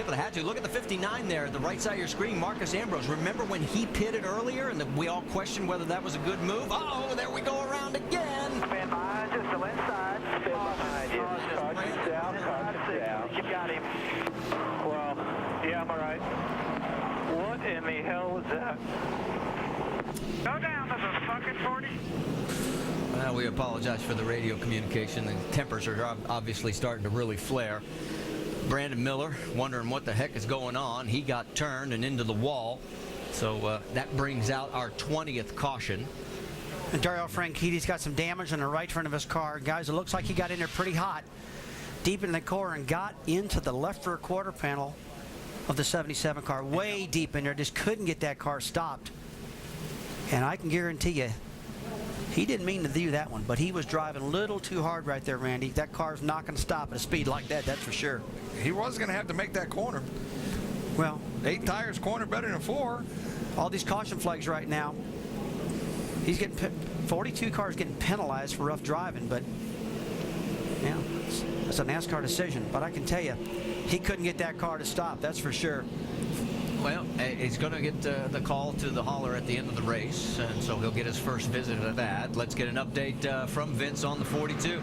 of the hat to. Look at the 59 there at the right side of your screen, Marcus Ambrose. Remember when he pitted earlier and we all questioned whether that was a good move? Oh, there we go around again. Stand behind you, still inside. Stand behind you. Caution down, caution down. You got him. Well, yeah, I'm all right. What in the hell was that? Go down to the fucking 40. Well, we apologize for the radio communication. The tempers are obviously starting to really flare. Brandon Miller wondering what the heck is going on. He got turned and into the wall. So that brings out our 20th caution. And Dario Franchitti's got some damage on the right front of his car. Guys, it looks like he got in there pretty hot, deep in the core, and got into the left rear quarter panel of the 77 car, way deep in there. Just couldn't get that car stopped. And I can guarantee you, he didn't mean to do that one, but he was driving a little too hard right there, Randy. That car's not going to stop at a speed like that, that's for sure. He was going to have to make that corner. Well, 8 tires corner better than 4. All these caution flags right now. He's getting 42 cars getting penalized for rough driving, but yeah, that's a NASCAR decision. But I can tell you, he couldn't get that car to stop, that's for sure. Well, he's going to get the call to the hauler at the end of the race, and so he'll get his first visit of that. Let's get an update from Vince on the 42.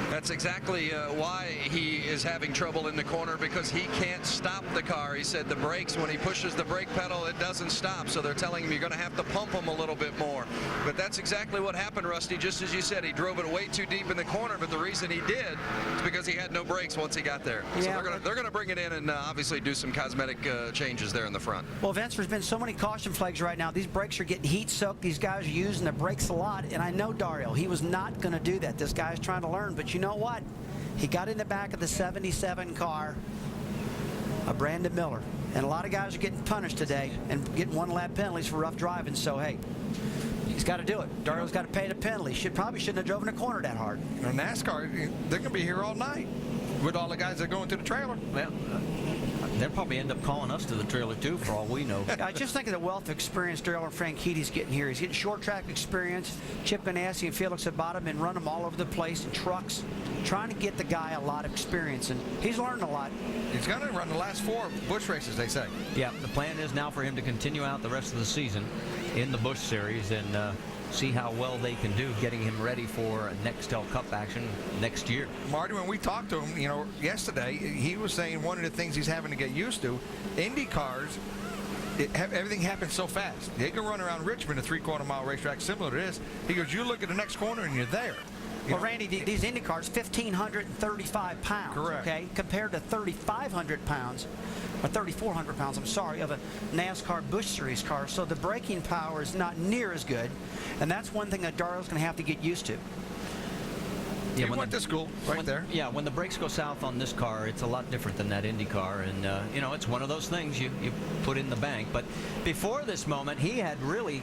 That's exactly why he is having trouble in the corner, because he can't stop the car. He said the brakes, when he pushes the brake pedal, it doesn't stop. So they're telling him you're going to have to pump him a little bit more. But that's exactly what happened, Rusty. Just as you said, he drove it way too deep in the corner. But the reason he did is because he had no brakes once he got there. Yeah, so they're going to bring it in and obviously do some cosmetic changes there in the front. Well, Vince, there's been so many caution flags right now. These brakes are getting heat soaked. These guys are using the brakes a lot. And I know Dario, he was not going to do that. This guy's trying to learn. But you know what? He got in the back of the 77 car of Brandon Miller. And a lot of guys are getting punished today and getting 1-lap penalties for rough driving. So, hey, he's got to do it. Dario's got to pay the penalty. Probably shouldn't have driven a corner that hard. And NASCAR, they're going to be here all night with all the guys that are going to the trailer. Well, they'll probably end up calling us to the trailer, too, for all we know. I just think of the wealth of experience Dario Franchitti's getting here. He's getting short track experience. Chip Ganassi and Felix Abad have been running him all over the place in trucks, trying to get the guy a lot of experience, and he's learned a lot. He's going to run the last 4 Busch races, they say. Yeah, the plan is now for him to continue out the rest of the season in the Busch Series and see how well they can do getting him ready for Nextel Cup action next year. Marty, when we talked to him, yesterday, he was saying one of the things he's having to get used to, Indy cars, everything happens so fast. They can run around Richmond, a 3/4-mile racetrack similar to this. He goes, you look at the next corner and you're there. Well, Randy, these Indy cars, 1,535 pounds. Correct. Okay, compared to 3,500 pounds, or 3,400 pounds, I'm sorry, of a NASCAR Busch Series car. So the braking power is not near as good, and that's one thing that Dario's going to have to get used to. Yeah, he went to school right there. Yeah, when the brakes go south on this car, it's a lot different than that Indy car, and it's one of those things you put in the bank. But before this moment, he had really